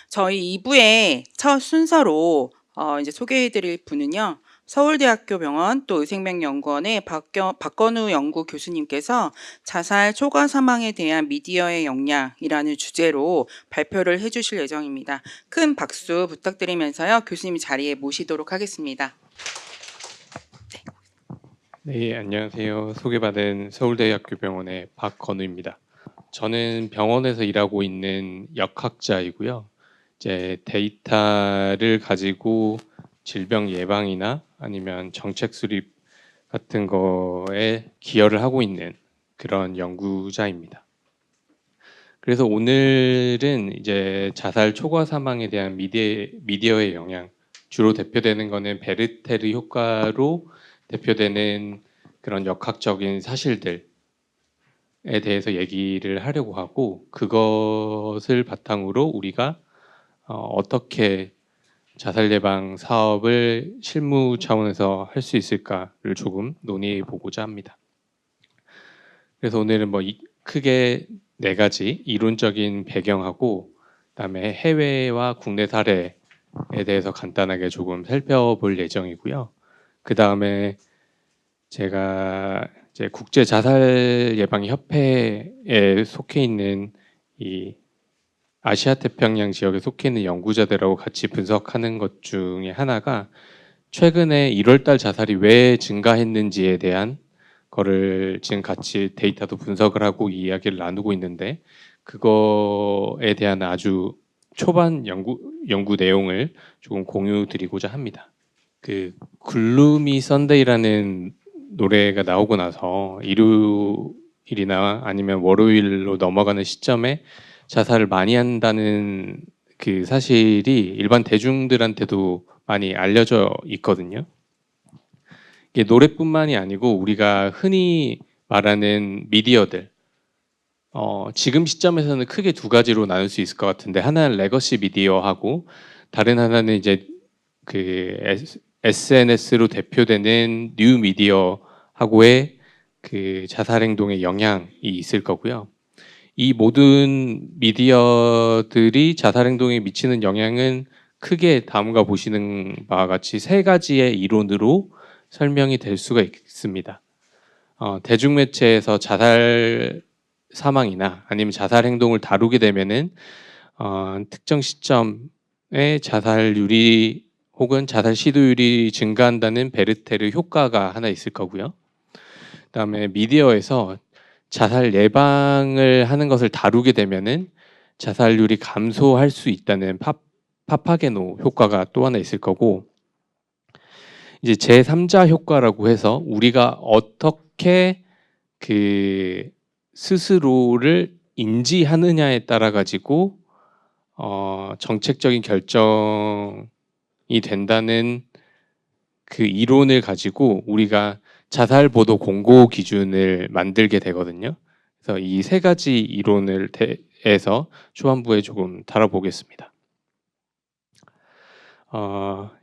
저희 2부의 첫 순서로 이제 소개해 드릴 분은요. 서울대학교 병원 또 의생명연구원의 박건우 연구 교수님께서 자살 초과 사망에 대한 미디어의 영향이라는 주제로 발표를 해 주실 예정입니다. 큰 박수 부탁드리면서요. 교수님 자리에 모시도록 하겠습니다. 네, 안녕하세요. 소개받은 서울대학교 병원의 박건우입니다. 저는 병원에서 일하고 있는 역학자이고요. 이제 데이터를 가지고 질병 예방이나 아니면 정책 수립 같은 거에 기여를 하고 있는 그런 연구자입니다. 그래서 오늘은 이제 자살 초과 사망에 대한 미디어의 영향, 주로 대표되는 거는 베르테르 효과로 대표되는 그런 역학적인 사실들에 대해서 얘기를 하려고 하고, 그것을 바탕으로 우리가 어떻게 자살 예방 사업을 실무 차원에서 할 수 있을까를 조금 논의해 보고자 합니다. 그래서 오늘은 크게 네 가지 이론적인 배경하고, 그다음에 해외와 국내 사례에 대해서 간단하게 조금 살펴볼 예정이고요. 그 다음에 제가 이제 국제 자살 예방 협회에 속해 있는 이 아시아 태평양 지역에 속해 있는 연구자들하고 같이 분석하는 것 중에 하나가, 최근에 1월달 자살이 왜 증가했는지에 대한 거를 지금 같이 데이터도 분석을 하고 이야기를 나누고 있는데, 그거에 대한 아주 초반 연구 내용을 조금 공유 드리고자 합니다. 그 글루미 선데이라는 노래가 나오고 나서 일요일이나 아니면 월요일로 넘어가는 시점에 자살을 많이 한다는 그 사실이 일반 대중들한테도 많이 알려져 있거든요. 이게 노래뿐만이 아니고 우리가 흔히 말하는 미디어들, 지금 시점에서는 크게 두 가지로 나눌 수 있을 것 같은데, 하나는 레거시 미디어하고 다른 하나는 이제 그 SNS로 대표되는 뉴 미디어하고의 그 자살 행동의 영향이 있을 거고요. 이 모든 미디어들이 자살 행동에 미치는 영향은 크게 다음과 보시는 바와 같이 세 가지의 이론으로 설명이 될 수가 있습니다. 대중매체에서 자살 사망이나 아니면 자살 행동을 다루게 되면은 특정 시점에 자살률이 혹은 자살 시도율이 증가한다는 베르테르 효과가 하나 있을 거고요. 그다음에 미디어에서 자살 예방을 하는 것을 다루게 되면은 자살률이 감소할 수 있다는 파파게노 효과가 또 하나 있을 거고, 이제 제3자 효과라고 해서 우리가 어떻게 그 스스로를 인지하느냐에 따라 가지고 정책적인 결정이 된다는 그 이론을 가지고 우리가 자살 보도 공고 기준을 만들게 되거든요. 그래서 이 세 가지 이론을 대해서 초반부에 조금 다뤄보겠습니다.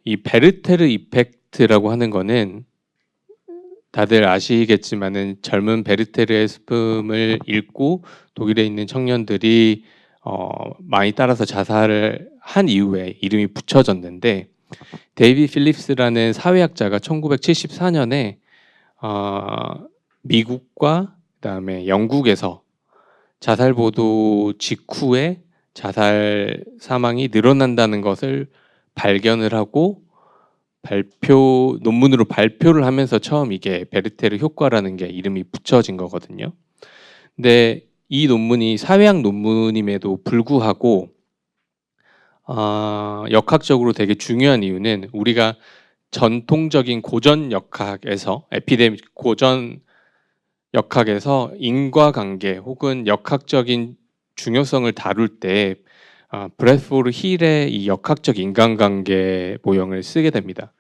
이 베르테르 이펙트라고 하는 거는 다들 아시겠지만은 젊은 베르테르의 스품을 읽고 독일에 있는 청년들이 많이 따라서 자살을 한 이후에 이름이 붙여졌는데, 데이비 필립스라는 사회학자가 1974년에 미국과 그다음에 영국에서 자살 보도 직후에 자살 사망이 늘어난다는 것을 발견을 하고 논문으로 발표를 하면서 처음 이게 베르테르 효과라는 게 이름이 붙여진 거거든요. 근데 이 논문이 사회학 논문임에도 불구하고 역학적으로 되게 중요한 이유는, 우리가 전통적인 고전 역학에서 고전 역학에서 인과관계 혹은 역학적인 중요성을 다룰 때 브래드포르 힐의 이 역학적 인간관계 모형을 쓰게 됩니다.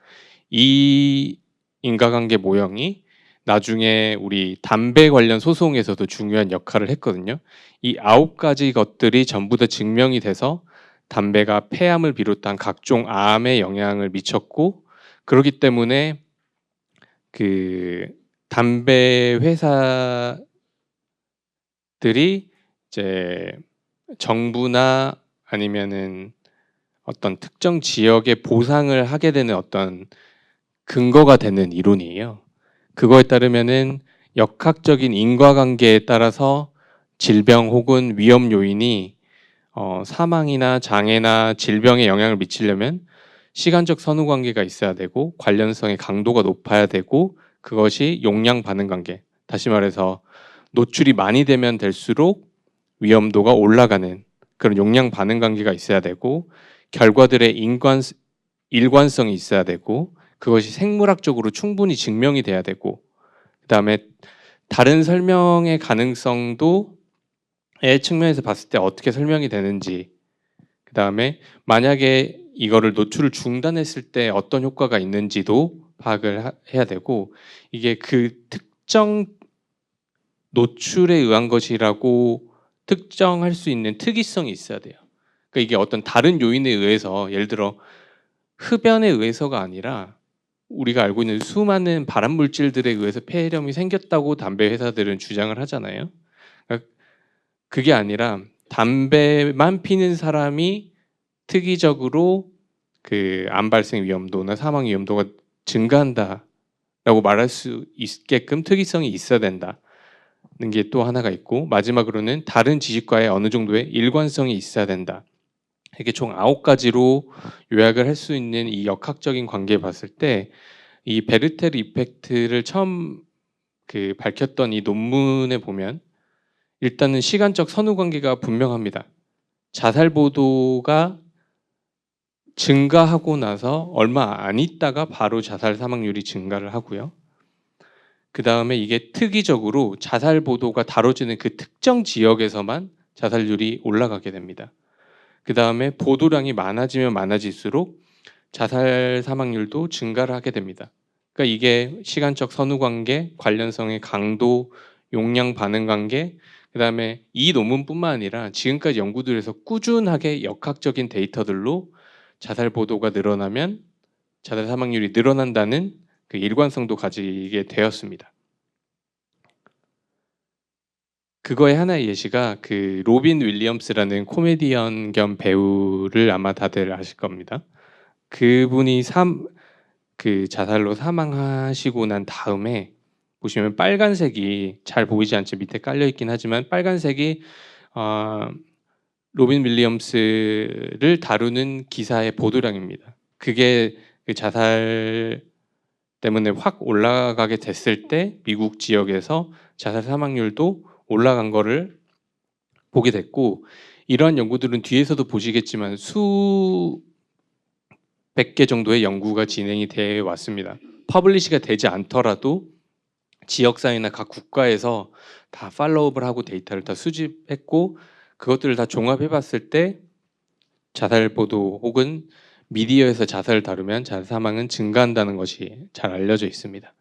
이 인과관계 모형이 나중에 우리 담배 관련 소송에서도 중요한 역할을 했거든요. 이 9가지 것들이 전부 다 증명이 돼서 담배가 폐암을 비롯한 각종 암에 영향을 미쳤고, 그렇기 때문에 그 담배 회사들이 이제 정부나 아니면은 어떤 특정 지역의 보상을 하게 되는 어떤 근거가 되는 이론이에요. 그거에 따르면은 역학적인 인과관계에 따라서 질병 혹은 위험 요인이 사망이나 장애나 질병에 영향을 미치려면 시간적 선후 관계가 있어야 되고 관련성의 강도가 높아야 되고 그것이 용량 반응 관계. 다시 말해서 노출이 많이 되면 될수록 위험도가 올라가는 그런 용량 반응 관계가 있어야 되고 결과들의 일관성이 있어야 되고 그것이 생물학적으로 충분히 증명이 돼야 되고 그다음에 다른 설명의 가능성도 의 측면에서 봤을 때 어떻게 설명이 되는지 그다음에 만약에 이거를 노출을 중단했을 때 어떤 효과가 있는지도 파악을 해야 되고 이게 그 특정 노출에 의한 것이라고 특정할 수 있는 특이성이 있어야 돼요. 그러니까 이게 어떤 다른 요인에 의해서 예를 들어 흡연에 의해서가 아니라 우리가 알고 있는 수많은 발암 물질들에 의해서 폐렴이 생겼다고 담배 회사들은 주장을 하잖아요. 그러니까 그게 아니라 담배만 피는 사람이 특이적으로 그 암 발생 위험도나 사망 위험도가 증가한다라고 말할 수 있게끔 특이성이 있어야 된다는 게 또 하나가 있고 마지막으로는 다른 지식과의 어느 정도의 일관성이 있어야 된다. 이게 총 9가지로 요약을 할 수 있는 이 역학적인 관계에 봤을 때 이 베르테르 이펙트를 처음 그 밝혔던 이 논문에 보면 일단은 시간적 선후 관계가 분명합니다. 자살 보도가 증가하고 나서 얼마 안 있다가 바로 자살 사망률이 증가를 하고요. 그다음에 이게 특이적으로 자살 보도가 다뤄지는 그 특정 지역에서만 자살률이 올라가게 됩니다. 그다음에 보도량이 많아지면 많아질수록 자살 사망률도 증가를 하게 됩니다. 그러니까 이게 시간적 선후 관계, 관련성의 강도, 용량 반응 관계, 그다음에 이 논문뿐만 아니라 지금까지 연구들에서 꾸준하게 역학적인 데이터들로 자살 보도가 늘어나면 자살 사망률이 늘어난다는 그 일관성도 가지게 되었습니다. 그거의 하나의 예시가 그 로빈 윌리엄스라는 코미디언 겸 배우를 아마 다들 아실 겁니다. 그분이 그 자살로 사망하시고 난 다음에 보시면 빨간색이 잘 보이지 않죠. 밑에 깔려 있긴 하지만 빨간색이 어, 로빈 윌리엄스를 다루는 기사의 보도량입니다. 그게 그 자살 때문에 확 올라가게 됐을 때 미국 지역에서 자살 사망률도 올라간 거를 보게 됐고 이러한 연구들은 뒤에서도 보시겠지만 수백 개 정도의 연구가 진행이 되어 왔습니다. 퍼블리시가 되지 않더라도 지역사회나 각 국가에서 다 팔로우업을 하고 데이터를 다 수집했고 그것들을 다 종합해 봤을 때 자살 보도 혹은 미디어에서 자살을 다루면 자살 사망은 증가한다는 것이 잘 알려져 있습니다.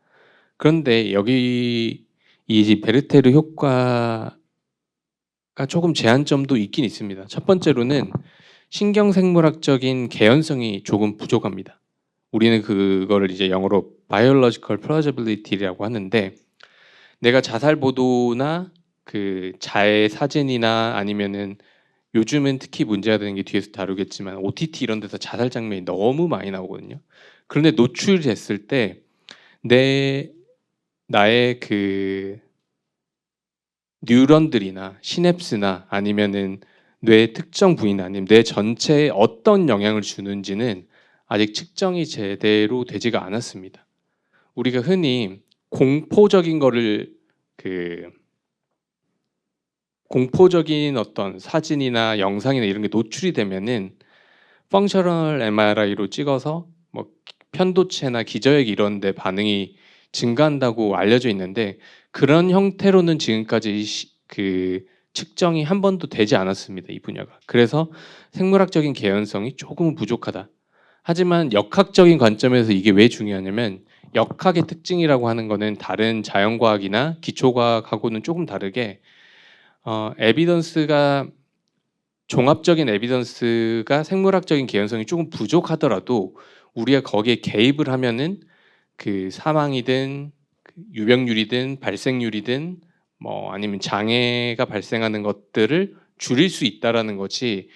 그런데 여기 이 베르테르 효과가 조금 제한점도 있긴 있습니다. 첫 번째로는 신경생물학적인 개연성이 조금 부족합니다. 우리는 그거를 이제 영어로 biological plausibility라고 하는데 내가 자살 보도나 그 자해 사진이나 아니면은 요즘은 특히 문제가 되는 게 뒤에서 다루겠지만 OTT 이런 데서 자살 장면이 너무 많이 나오거든요. 그런데 노출이 됐을 때 나의 그 뉴런들이나 시냅스나 아니면은 뇌의 특정 부위나 아니면 뇌 전체에 어떤 영향을 주는지는 아직 측정이 제대로 되지가 않았습니다. 우리가 흔히 공포적인 거를 그 공포적인 어떤 사진이나 영상이나 이런 게 노출이 되면은 펑셔널 MRI로 찍어서 뭐 편도체나 기저액 이런 데 반응이 증가한다고 알려져 있는데 그런 형태로는 지금까지 그 측정이 한 번도 되지 않았습니다. 이 분야가. 그래서 생물학적인 개연성이 조금은 부족하다. 하지만 역학적인 관점에서 이게 왜 중요하냐면 역학의 특징이라고 하는 거는 다른 자연과학이나 기초과학하고는 조금 다르게 에비던스가 종합적인 에비던스가 생물학적인 개연성이 조금 부족하더라도 우리가 거기에 개입을 하면은 그 사망이든 그 유병률이든 발생률이든 뭐 아니면 장애가 발생하는 것들을 줄일 수 있다라는 것이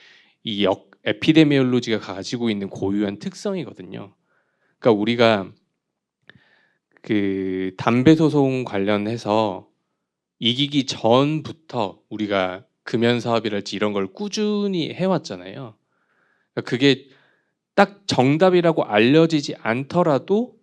이 에피데미올로지가 가지고 있는 고유한 특성이거든요. 그러니까 우리가 그 담배 소송 관련해서 이기기 전부터 우리가 금연 사업이랄지 이런 걸 꾸준히 해왔잖아요. 그러니까 그게 딱 정답이라고 알려지지 않더라도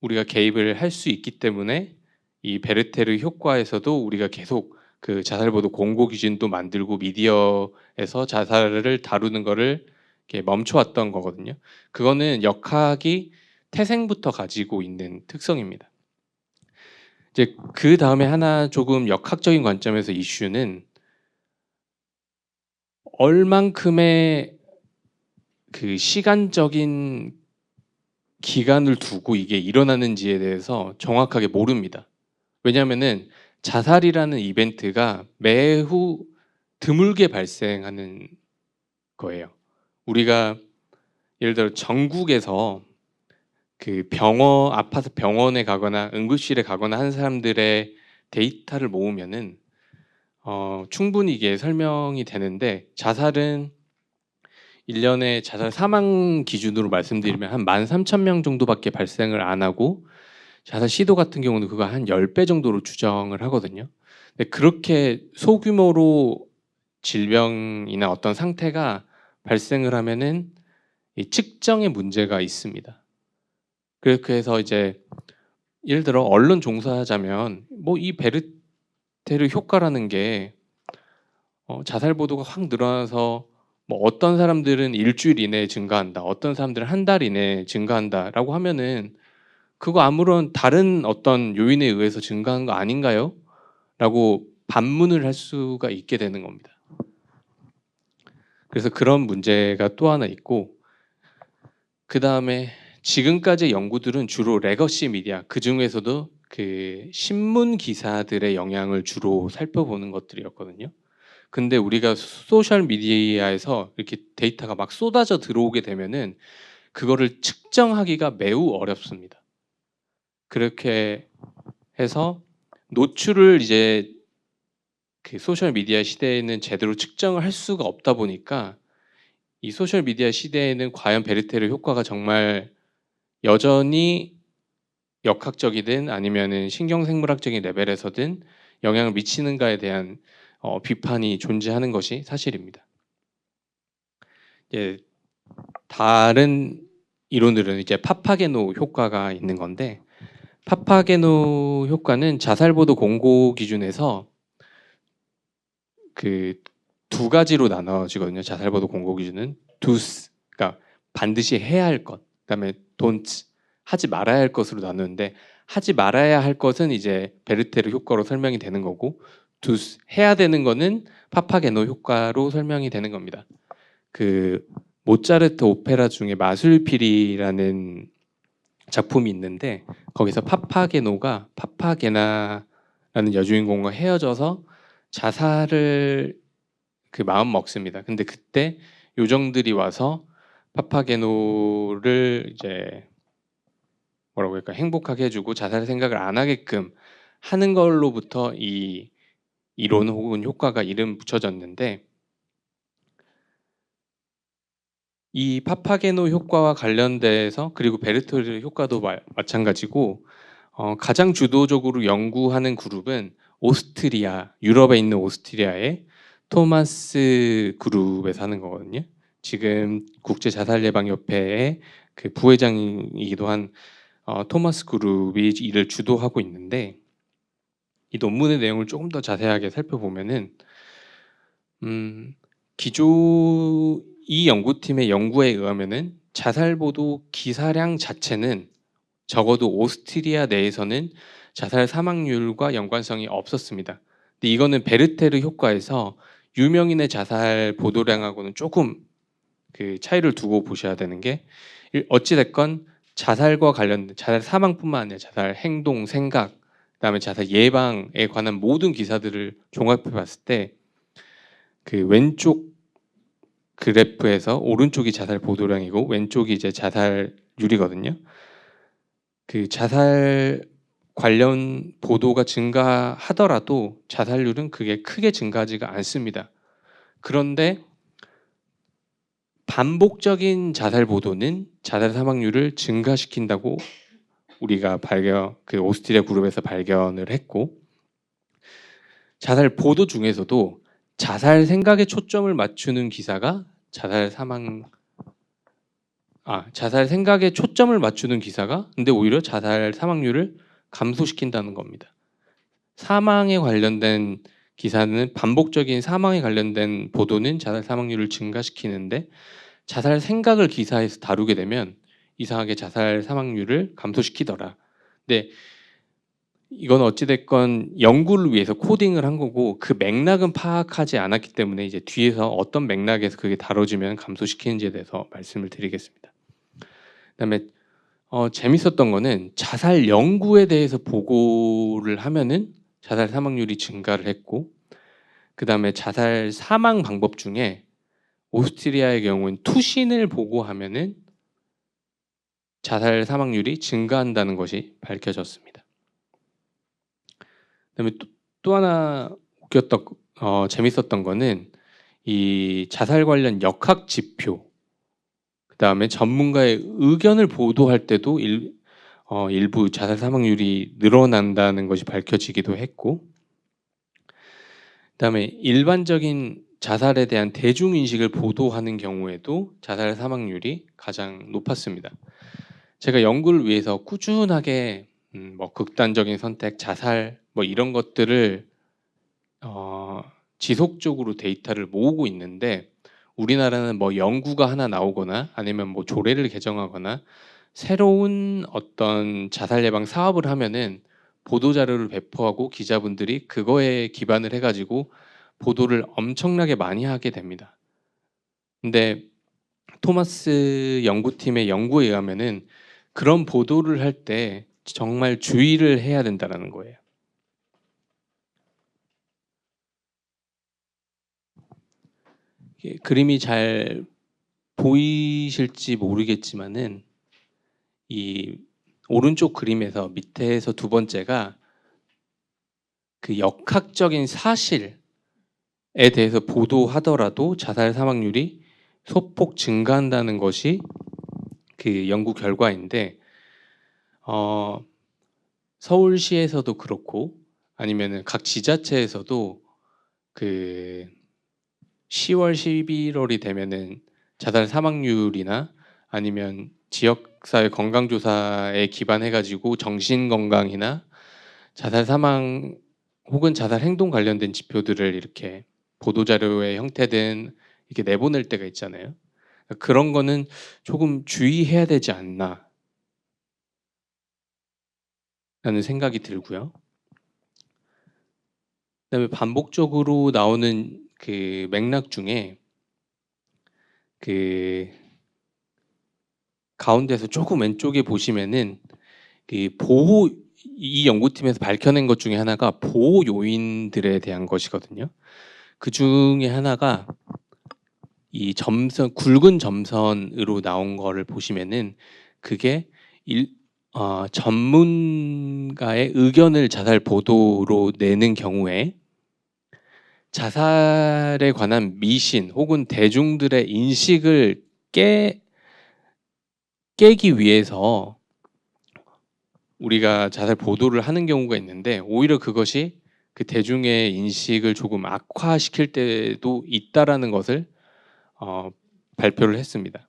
우리가 개입을 할 수 있기 때문에 이 베르테르 효과에서도 우리가 계속 그 자살보도 공고 기준도 만들고 미디어에서 자살을 다루는 거를 이렇게 멈춰왔던 거거든요. 그거는 역학이 태생부터 가지고 있는 특성입니다. 이제 그 다음에 하나 조금 역학적인 관점에서 이슈는 얼만큼의 그 시간적인 기간을 두고 이게 일어나는지에 대해서 정확하게 모릅니다. 왜냐하면은 자살이라는 이벤트가 매우 드물게 발생하는 거예요. 우리가 예를 들어 전국에서 그 아파서 병원에 가거나 응급실에 가거나 하는 사람들의 데이터를 모으면은 충분히 이게 설명이 되는데 자살은 1년에 자살 사망 기준으로 말씀드리면 한 13,000명 정도밖에 발생을 안 하고 자살 시도 같은 경우는 그거 한 10배 정도로 추정을 하거든요. 근데 그렇게 소규모로 질병이나 어떤 상태가 발생을 하면은 이 측정에 문제가 있습니다. 그렇게 해서 이제 예를 들어 언론 종사하자면 뭐 이 베르테르 효과라는 게 자살 보도가 확 늘어나서 뭐 어떤 사람들은 일주일 이내에 증가한다, 어떤 사람들은 한 달 이내에 증가한다라고 하면은 그거 아무런 다른 어떤 요인에 의해서 증가한 거 아닌가요? 라고 반문을 할 수가 있게 되는 겁니다. 그래서 그런 문제가 또 하나 있고 그 다음에 지금까지 연구들은 주로 레거시 미디어 그 중에서도 그 신문 기사들의 영향을 주로 살펴보는 것들이었거든요. 근데 우리가 소셜 미디어에서 이렇게 데이터가 막 쏟아져 들어오게 되면은 그거를 측정하기가 매우 어렵습니다. 그렇게 해서 노출을 이제 그 소셜 미디어 시대에는 제대로 측정을 할 수가 없다 보니까 이 소셜 미디어 시대에는 과연 베르테르 효과가 정말 여전히 역학적이든 아니면은 신경생물학적인 레벨에서든 영향을 미치는가에 대한 비판이 존재하는 것이 사실입니다. 예, 다른 이론들은 이제 파파게노 효과가 있는 건데 파파게노 효과는 자살보도 공고 기준에서 그 두 가지로 나눠지거든요. 자살보도 공고 기준은 do's, 그러니까 반드시 해야 할 것, 그다음에 don't, 하지 말아야 할 것으로 나누는데 하지 말아야 할 것은 이제 베르테르 효과로 설명이 되는 거고 do's, 해야 되는 거는 파파게노 효과로 설명이 되는 겁니다. 그 모차르트 오페라 중에 마술피리라는 작품이 있는데 거기서 파파게노가 파파게나라는 여주인공과 헤어져서 자살을 그 마음 먹습니다. 근데 그때 요정들이 와서 파파게노를 이제 뭐라고 할까 행복하게 해주고 자살 생각을 안 하게끔 하는 걸로부터 이 이론 혹은 효과가 이름 붙여졌는데 이 파파게노 효과와 관련돼서 그리고 베르테르 효과도 마찬가지고 가장 주도적으로 연구하는 그룹은 오스트리아, 유럽에 있는 오스트리아의 토마스 그룹에서 하는 거거든요. 지금 국제자살예방협회의 그 부회장이기도 한 토마스 그룹이 이를 주도하고 있는데 이 논문의 내용을 조금 더 자세하게 살펴보면은 이 연구팀의 연구에 의하면은 자살보도 기사량 자체는 적어도 오스트리아 내에서는 자살 사망률과 연관성이 없었습니다. 근데 이거는 베르테르 효과에서 유명인의 자살 보도량하고는 조금 그 차이를 두고 보셔야 되는 게 어찌 됐건 자살과 관련된 자살 사망뿐만 아니라 자살 행동, 생각, 그다음에 자살 예방에 관한 모든 기사들을 종합해 봤을 때 그 왼쪽 그래프에서 오른쪽이 자살 보도량이고 왼쪽이 이제 자살률이거든요. 그 자살 관련 보도가 증가하더라도 자살률은 그게 크게 증가하지가 않습니다. 그런데 반복적인 자살 보도는 자살 사망률을 증가시킨다고 우리가 그 오스트리아 그룹에서 발견을 했고, 자살 보도 중에서도 자살 생각에 초점을 맞추는 기사가 자살 생각에 초점을 맞추는 기사가 근데 오히려 자살 사망률을 감소시킨다는 겁니다. 사망에 관련된 기사는 반복적인 사망에 관련된 보도는 자살 사망률을 증가시키는데 자살 생각을 기사에서 다루게 되면 이상하게 자살 사망률을 감소시키더라. 근데 이건 어찌됐건 연구를 위해서 코딩을 한 거고 그 맥락은 파악하지 않았기 때문에 이제 뒤에서 어떤 맥락에서 그게 다뤄지면 감소시키는지에 대해서 말씀을 드리겠습니다. 그다음에 재밌었던 거는 자살 연구에 대해서 보고를 하면은 자살 사망률이 증가를 했고, 그다음에 자살 사망 방법 중에 오스트리아의 경우는 투신을 보고하면은 자살 사망률이 증가한다는 것이 밝혀졌습니다. 그다음에 또 하나 재밌었던 거는 이 자살 관련 역학 지표, 그다음에 전문가의 의견을 보도할 때도 일부 자살 사망률이 늘어난다는 것이 밝혀지기도 했고, 그다음에 일반적인 자살에 대한 대중인식을 보도하는 경우에도 자살 사망률이 가장 높았습니다. 제가 연구를 위해서 꾸준하게 뭐 극단적인 선택, 자살 뭐 이런 것들을 지속적으로 데이터를 모으고 있는데 우리나라는 뭐 연구가 하나 나오거나 아니면 뭐 조례를 개정하거나 새로운 어떤 자살 예방 사업을 하면은 보도 자료를 배포하고 기자분들이 그거에 기반을 해가지고 보도를 엄청나게 많이 하게 됩니다. 근데 토마스 연구팀의 연구에 의하면은 그런 보도를 할 때 정말 주의를 해야 된다는 거예요. 그림이 잘 보이실지 모르겠지만은 이 오른쪽 그림에서 밑에서 두 번째가 그 역학적인 사실에 대해서 보도하더라도 자살 사망률이 소폭 증가한다는 것이 그 연구 결과인데 서울시에서도 그렇고 아니면은 각 지자체에서도 그 10월, 11월이 되면은 자살 사망률이나 아니면 지역사회 건강조사에 기반해가지고 정신건강이나 자살 사망 혹은 자살 행동 관련된 지표들을 이렇게 보도자료의 형태든 이렇게 내보낼 때가 있잖아요. 그런 거는 조금 주의해야 되지 않나 라는 생각이 들고요. 그다음에 반복적으로 나오는 그 맥락 중에 그 가운데서 조금 왼쪽에 보시면은 그 이 연구팀에서 밝혀낸 것 중에 하나가 보호 요인들에 대한 것이거든요. 그 중에 하나가 이 굵은 점선으로 나온 거를 보시면은 그게 전문가의 의견을 자살 보도로 내는 경우에 자살에 관한 미신 혹은 대중들의 인식을 깨기 위해서 우리가 자살 보도를 하는 경우가 있는데 오히려 그것이 그 대중의 인식을 조금 악화시킬 때도 있다라는 것을 발표를 했습니다.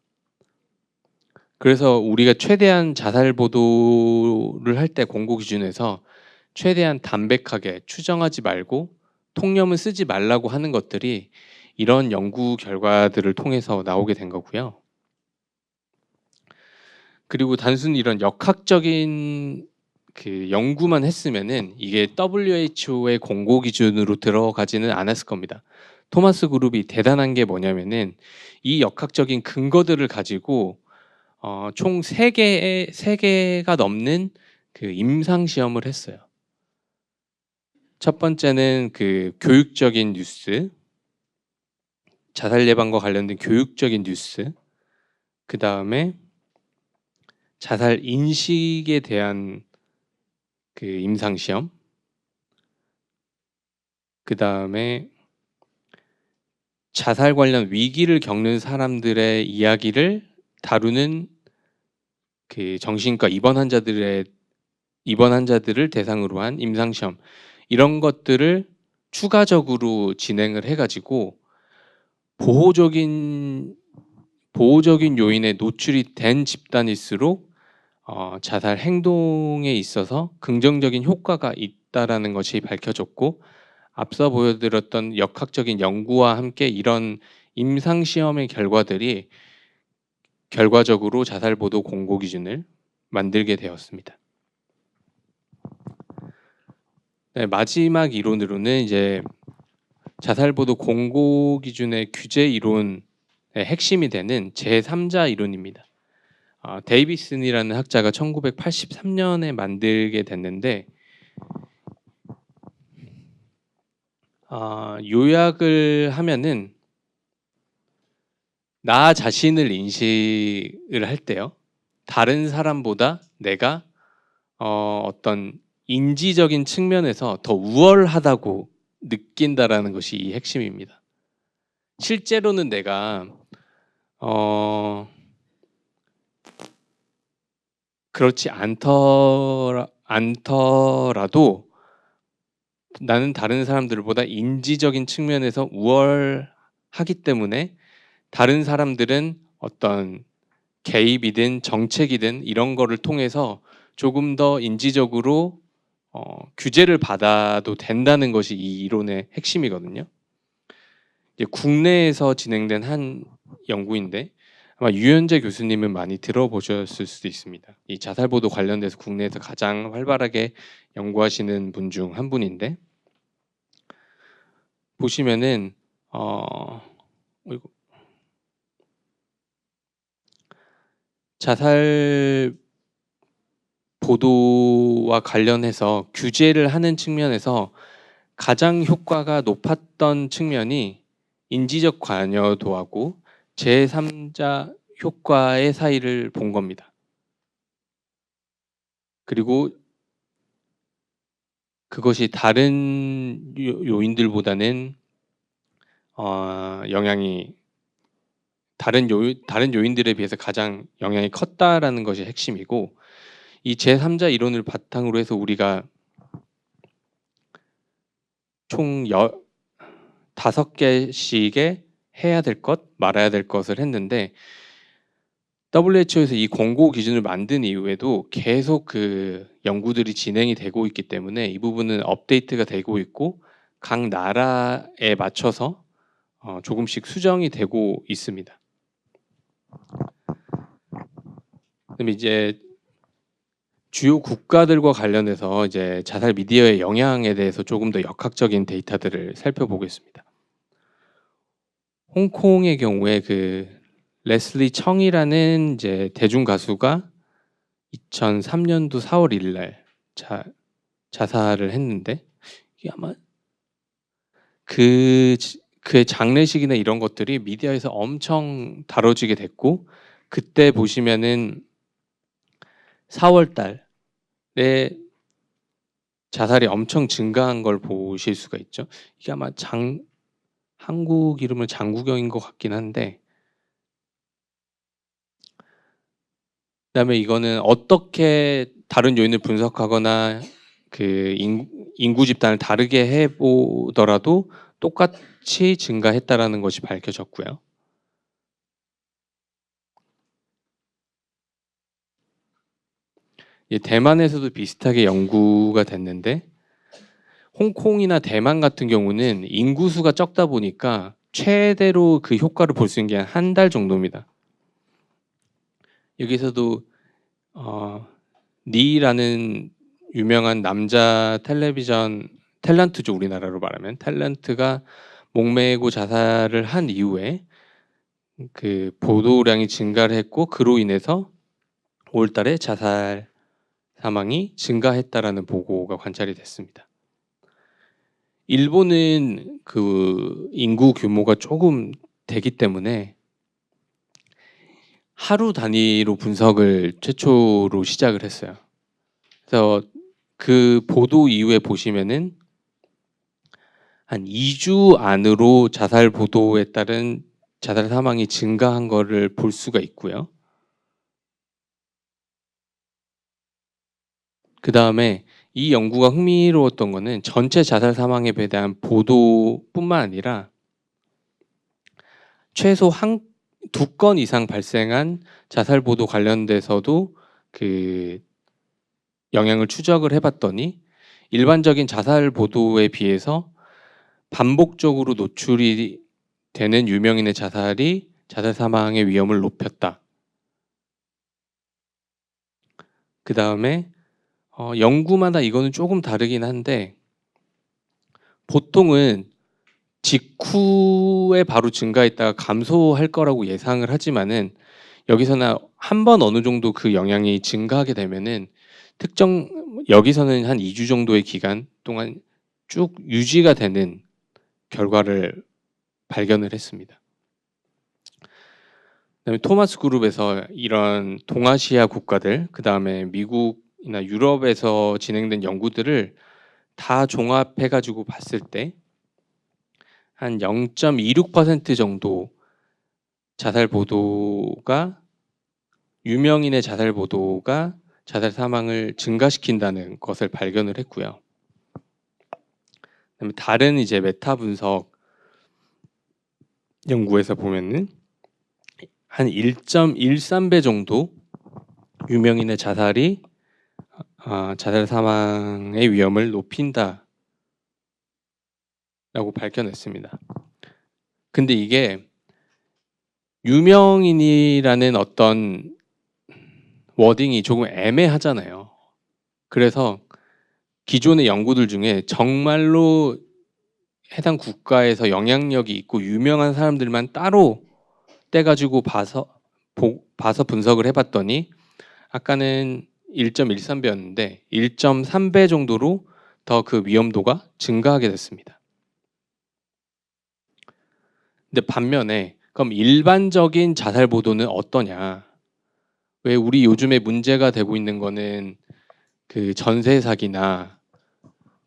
그래서 우리가 최대한 자살 보도를 할 때 공고 기준에서 최대한 담백하게 추정하지 말고 통념은 쓰지 말라고 하는 것들이 이런 연구 결과들을 통해서 나오게 된 거고요. 그리고 단순히 이런 역학적인 그 연구만 했으면은 이게 WHO의 공고 기준으로 들어가지는 않았을 겁니다. 토마스 그룹이 대단한 게 뭐냐면은 이 역학적인 근거들을 가지고 총 3개가 넘는 그 임상 시험을 했어요. 첫 번째는 그 교육적인 뉴스, 자살 예방과 관련된 교육적인 뉴스, 그 다음에 자살 인식에 대한 그 임상 시험, 그 다음에 자살 관련 위기를 겪는 사람들의 이야기를 다루는 그 정신과 입원 환자들을 대상으로 한 임상시험 이런 것들을 추가적으로 진행을 해가지고 보호적인 요인에 노출이 된 집단일수록 자살 행동에 있어서 긍정적인 효과가 있다라는 것이 밝혀졌고, 앞서 보여드렸던 역학적인 연구와 함께 이런 임상시험의 결과들이 결과적으로 자살보도 공고 기준을 만들게 되었습니다. 네, 마지막 이론으로는 이제 자살보도 공고 기준의 규제 이론의 핵심이 되는 제3자 이론입니다. 데이비슨이라는 학자가 1983년에 만들게 됐는데, 요약을 하면은 나 자신을 인식을 할 때요, 다른 사람보다 내가 어떤 인지적인 측면에서 더 우월하다고 느낀다라는 것이 이 핵심입니다. 실제로는 내가 그렇지 않더라도 나는 다른 사람들보다 인지적인 측면에서 우월하기 때문에 다른 사람들은 어떤 개입이든 정책이든 이런 거를 통해서 조금 더 인지적으로 규제를 받아도 된다는 것이 이 이론의 핵심이거든요. 이제 국내에서 진행된 한 연구인데 아마 유현재 교수님은 많이 들어보셨을 수도 있습니다. 이 자살보도 관련돼서 국내에서 가장 활발하게 연구하시는 분 중 한 분인데, 보시면은 자살 보도와 관련해서 규제를 하는 측면에서 가장 효과가 높았던 측면이 인지적 관여도하고 제3자 효과의 사이를 본 겁니다. 그리고 그것이 다른 요인들보다는 영향이 다른 요인들에 비해서 가장 영향이 컸다라는 것이 핵심이고, 이 제3자 이론을 바탕으로 해서 우리가 총 5개씩의 해야 될 것, 말아야 될 것을 했는데, WHO에서 이 공고 기준을 만든 이후에도 계속 그 연구들이 진행이 되고 있기 때문에 이 부분은 업데이트가 되고 있고 각 나라에 맞춰서 조금씩 수정이 되고 있습니다. 그럼 이제 주요 국가들과 관련해서 이제 자살 미디어의 영향에 대해서 조금 더 역학적인 데이터들을 살펴보겠습니다. 홍콩의 경우에 그 레슬리 청이라는 이제 대중 가수가 2003년도 4월 1일 날 자살을 했는데, 이게 아마 그의 장례식이나 이런 것들이 미디어에서 엄청 다뤄지게 됐고, 그때 보시면은 4월 달에 자살이 엄청 증가한 걸 보실 수가 있죠. 이게 아마 한국 이름은 장국영인 것 같긴 한데, 그다음에 이거는 어떻게 다른 요인을 분석하거나 그 인구 집단을 다르게 해보더라도 똑같이 증가했다라는 것이 밝혀졌고요. 대만에서도 비슷하게 연구가 됐는데, 홍콩이나 대만 같은 경우는 인구수가 적다 보니까 최대로 그 효과를 볼 수 있는 게 한 달 정도입니다. 여기서도 니라는 유명한 남자 텔레비전 탤런트죠, 우리나라로 말하면 탤런트가 목매고 자살을 한 이후에 그 보도량이 증가를 했고, 그로 인해서 5월달에 자살 사망이 증가했다라는 보고가 관찰이 됐습니다. 일본은 그 인구 규모가 조금 되기 때문에 하루 단위로 분석을 최초로 시작을 했어요. 그래서 그 보도 이후에 보시면은 한 2주 안으로 자살 보도에 따른 자살 사망이 증가한 거를 볼 수가 있고요. 그 다음에 이 연구가 흥미로웠던 거는 전체 자살 사망에 대한 보도뿐만 아니라 최소 두 건 이상 발생한 자살 보도 관련돼서도 그 영향을 추적을 해봤더니 일반적인 자살 보도에 비해서 반복적으로 노출이 되는 유명인의 자살이 자살 사망의 위험을 높였다. 그 다음에 연구마다 이거는 조금 다르긴 한데 보통은 직후에 바로 증가했다가 감소할 거라고 예상을 하지만은 여기서는 한 번 어느 정도 그 영향이 증가하게 되면은 여기서는 한 2주 정도의 기간 동안 쭉 유지가 되는 결과를 발견을 했습니다. 그다음에 토마스 그룹에서 이런 동아시아 국가들, 그다음에 미국이나 유럽에서 진행된 연구들을 다 종합해가지고 봤을 때 한 0.26% 정도 자살 보도가 유명인의 자살 보도가 자살 사망을 증가시킨다는 것을 발견을 했고요. 그다음에 다른 이제 메타 분석 연구에서 보면은 한 1.13배 정도 유명인의 자살이 자살 사망의 위험을 높인다라고 밝혀냈습니다. 근데 이게 유명인이라는 어떤 워딩이 조금 애매하잖아요. 그래서 기존의 연구들 중에 정말로 해당 국가에서 영향력이 있고 유명한 사람들만 따로 떼가지고 봐서 분석을 해봤더니 아까는 1.13배였는데 1.3배 정도로 더 그 위험도가 증가하게 됐습니다. 근데 반면에 그럼 일반적인 자살 보도는 어떠냐? 왜 우리 요즘에 문제가 되고 있는 거는 그 전세 사기나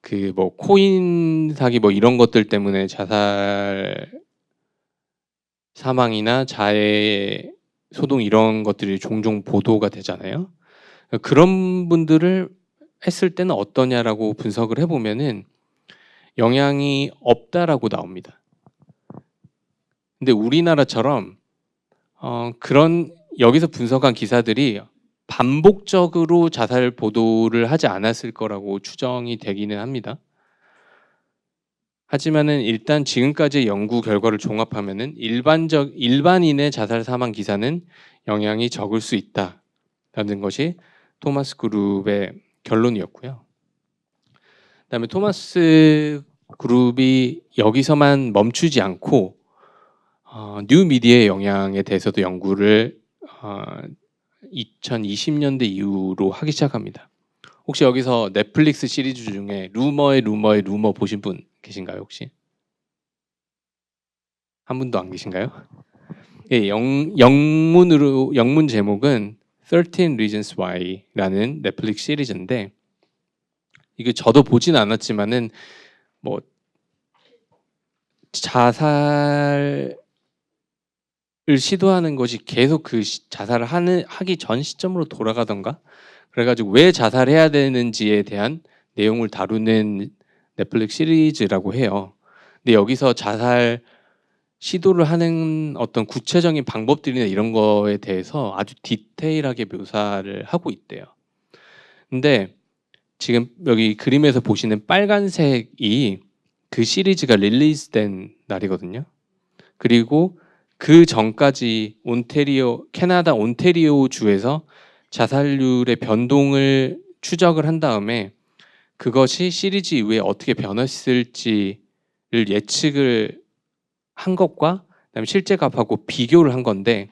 그 뭐 코인 사기 뭐 이런 것들 때문에 자살 사망이나 자해 소동 이런 것들이 종종 보도가 되잖아요. 그런 분들을 했을 때는 어떠냐라고 분석을 해보면은 영향이 없다라고 나옵니다. 근데 우리나라처럼 그런 여기서 분석한 기사들이 반복적으로 자살 보도를 하지 않았을 거라고 추정이 되기는 합니다. 하지만은 일단 지금까지의 연구 결과를 종합하면은 일반인의 자살 사망 기사는 영향이 적을 수 있다라는 것이 토마스 그룹의 결론이었고요. 그다음에 토마스 그룹이 여기서만 멈추지 않고 뉴 미디어의 영향에 대해서도 연구를 2020년대 이후로 하기 시작합니다. 혹시 여기서 넷플릭스 시리즈 중에 루머의 루머 보신 분 계신가요 혹시? 한 분도 안 계신가요? 예, 영문 제목은 13 Reasons Why라는 넷플릭스 시리즈인데 이게 저도 보진 않았지만은 뭐 자살을 시도하는 것이 계속 그 자살을 하기 전 시점으로 돌아가던가 그래가지고 왜 자살해야 되는지에 대한 내용을 다루는 넷플릭스 시리즈라고 해요. 근데 여기서 자살 시도를 하는 어떤 구체적인 방법들이나 이런 거에 대해서 아주 디테일하게 묘사를 하고 있대요. 근데 지금 여기 그림에서 보시는 빨간색이 그 시리즈가 릴리즈된 날이거든요. 그리고 그 전까지 캐나다 온태리오 주에서 자살률의 변동을 추적을 한 다음에 그것이 시리즈 이후에 어떻게 변했을지를 예측을 한 것과 그다음에 실제 값하고 비교를 한 건데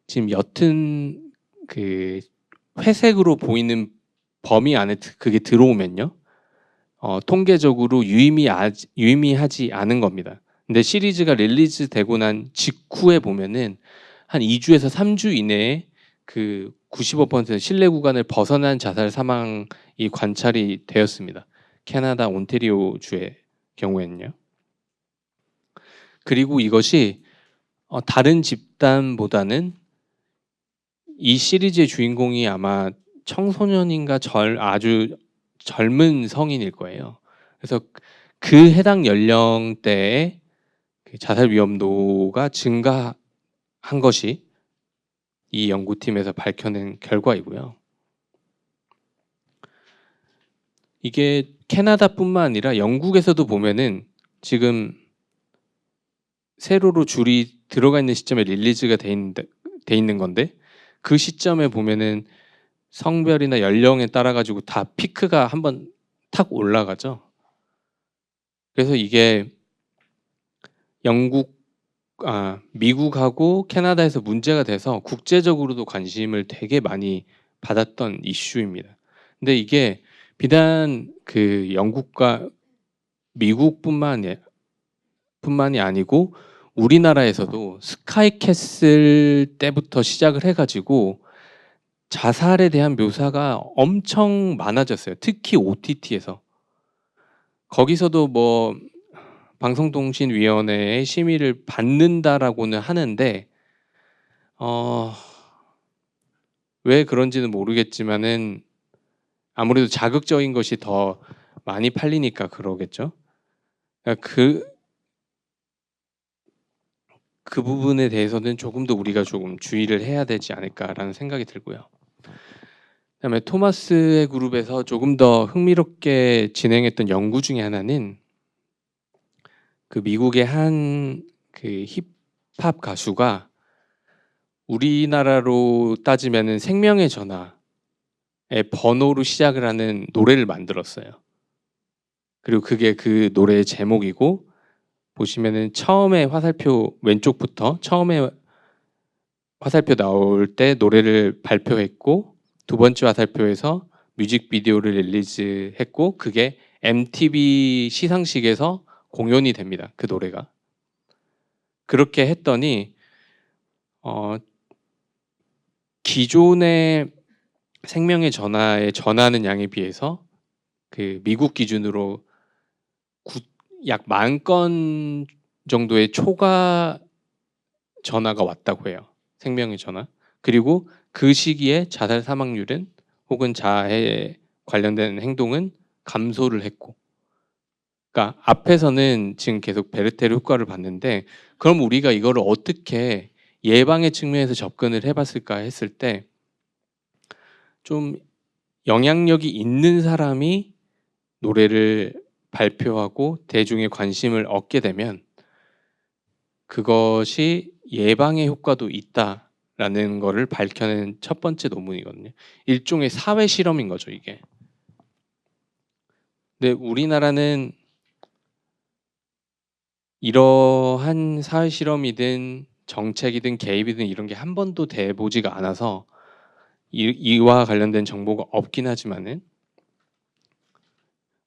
지금 옅은 그 회색으로 보이는 범위 안에 그게 들어오면요 통계적으로 유의미하지 않은 겁니다. 근데 시리즈가 릴리즈 되고 난 직후에 보면은 한 2주에서 3주 이내에 그 95% 신뢰 구간을 벗어난 자살 사망이 관찰이 되었습니다. 캐나다 온태리오 주에 경우에는요. 그리고 이것이 다른 집단보다는 이 시리즈의 주인공이 아마 청소년인가 아주 젊은 성인일 거예요. 그래서 그 해당 연령대의 그 자살 위험도가 증가한 것이 이 연구팀에서 밝혀낸 결과이고요. 이게 캐나다뿐만 아니라 영국에서도 보면은 지금 세로로 줄이 들어가 있는 시점에 릴리즈가 돼 있는 건데 그 시점에 보면은 성별이나 연령에 따라 가지고 다 피크가 한번 탁 올라가죠. 그래서 이게 미국하고 캐나다에서 문제가 돼서 국제적으로도 관심을 되게 많이 받았던 이슈입니다. 근데 이게 비단 그 영국과 미국뿐만이 아니고 우리나라에서도 스카이캐슬 때부터 시작을 해가지고 자살에 대한 묘사가 엄청 많아졌어요. 특히 OTT에서. 거기서도 뭐 방송통신위원회의 심의를 받는다라고는 하는데 왜 그런지는 모르겠지만은 아무래도 자극적인 것이 더 많이 팔리니까 그러겠죠. 그러니까 그 부분에 대해서는 조금 더 우리가 조금 주의를 해야 되지 않을까라는 생각이 들고요. 그다음에 토마스의 그룹에서 조금 더 흥미롭게 진행했던 연구 중에 하나는 그 미국의 한 그 힙합 가수가 우리나라로 따지면은 생명의 전화의 번호로 시작을 하는 노래를 만들었어요. 그리고 그게 그 노래의 제목이고 보시면은 처음에 화살표 왼쪽부터 처음에 화살표 나올 때 노래를 발표했고 두 번째 화살표에서 뮤직비디오를 릴리즈했고 그게 MTV 시상식에서 공연이 됩니다. 그 노래가. 그렇게 했더니 기존의 생명의 전화에 전하는 양에 비해서 그 미국 기준으로 약 10,000건 정도의 초과 전화가 왔다고 해요. 생명의 전화. 그리고 그 시기에 자살 사망률은 혹은 자해에 관련된 행동은 감소를 했고. 그러니까 앞에서는 지금 계속 베르테르 효과를 봤는데 그럼 우리가 이거를 어떻게 예방의 측면에서 접근을 해봤을까 했을 때 좀 영향력이 있는 사람이 노래를 발표하고 대중의 관심을 얻게 되면 그것이 예방의 효과도 있다라는 거를 밝혀낸 첫 번째 논문이거든요. 일종의 사회 실험인 거죠, 이게. 근데 우리나라는 이러한 사회 실험이든 정책이든 개입이든 이런 게 한 번도 돼 보지가 않아서 이와 관련된 정보가 없긴 하지만은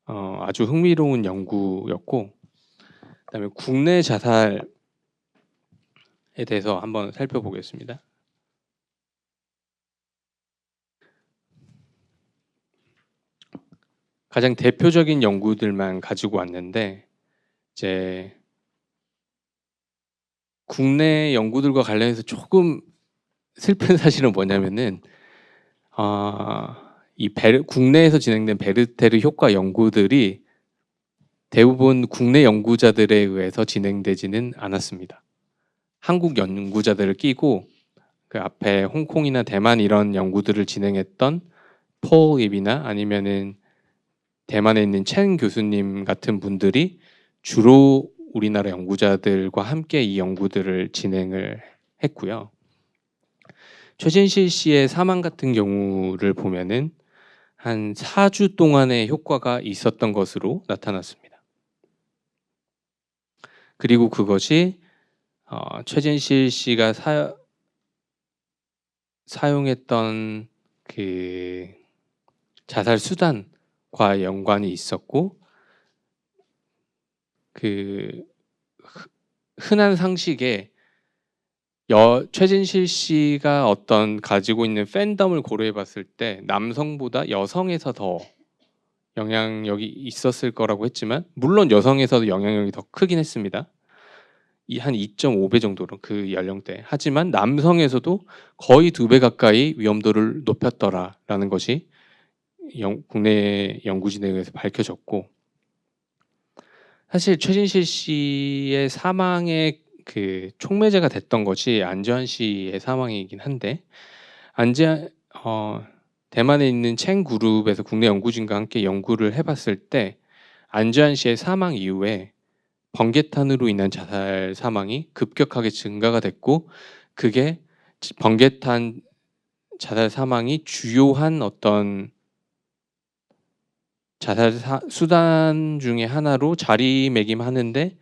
아주 흥미로운 연구였고 그다음에 국내 자살에 대해서 한번 살펴보겠습니다. 가장 대표적인 연구들만 가지고 왔는데 이제 국내 연구들과 관련해서 조금 슬픈 사실은 뭐냐면은 국내에서 진행된 베르테르 효과 연구들이 대부분 국내 연구자들에 의해서 진행되지는 않았습니다. 한국 연구자들을 끼고 그 앞에 홍콩이나 대만 이런 연구들을 진행했던 폴 입이나 아니면은 대만에 있는 첸 교수님 같은 분들이 주로 우리나라 연구자들과 함께 이 연구들을 진행을 했고요. 최진실 씨의 사망 같은 경우를 보면은 한 4주 동안의 효과가 있었던 것으로 나타났습니다. 그리고 그것이 최진실 씨가 사용했던 그 자살 수단과 연관이 있었고 그 흔한 상식에 최진실 씨가 어떤 가지고 있는 팬덤을 고려해 봤을 때 남성보다 여성에서 더 영향력이 있었을 거라고 했지만 물론 여성에서도 영향력이 더 크긴 했습니다. 한 2.5배 정도로 그 연령대. 하지만 남성에서도 거의 2배 가까이 위험도를 높였더라라는 것이 국내 연구진에 의해서 밝혀졌고, 사실 최진실 씨의 사망의 그 촉매제가 됐던 것이 안재환 씨의 사망이긴 한데, 대만에 있는 챙 그룹에서 국내 연구진과 함께 연구를 해봤을 때 안재환 씨의 사망 이후에 번개탄으로 인한 자살 사망이 급격하게 증가가 됐고, 그게 번개탄 자살 사망이 주요한 어떤 자살 수단 중에 하나로 자리매김하는데